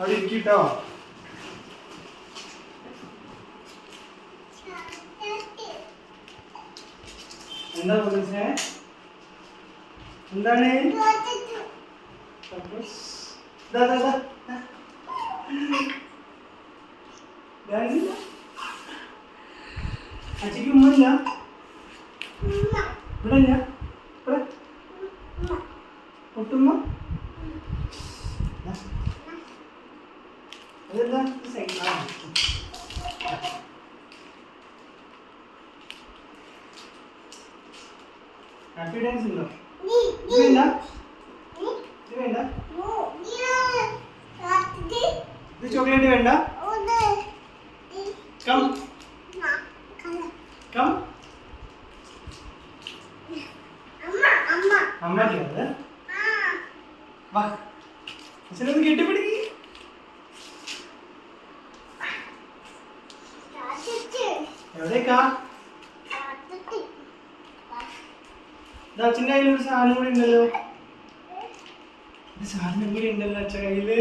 അവിടെ ഇരിക്കട്ടോ. എന്താ പോലീസേ? എന്താണ്? അച്ഛക്ക് ഉമ്മ ഇല്ല? ഇവിടെ ഇല്ല? ഇവിടെ ഒട്ടുമ്മ? അതെന്താ ഹാപ്പി ഡാൻസ് ഉണ്ടോ? ഇത് വേണ്ട, ഇത് വേണ്ട, ഇത് ചോക്ലേറ്റ് വേണ്ട. കം കം അമ്മ വാ അച്ഛനൊന്ന് കെട്ടിപ്പിടിക്ക്. എവിടേക്കാ? അച്ഛൻ്റെ കയ്യിൽ ഒരു സാധനം കൂടി ഉണ്ടല്ലോ. ഒരു സാധനം കൂടി ഉണ്ടല്ലോ അച്ഛൻ്റെ കയ്യില്.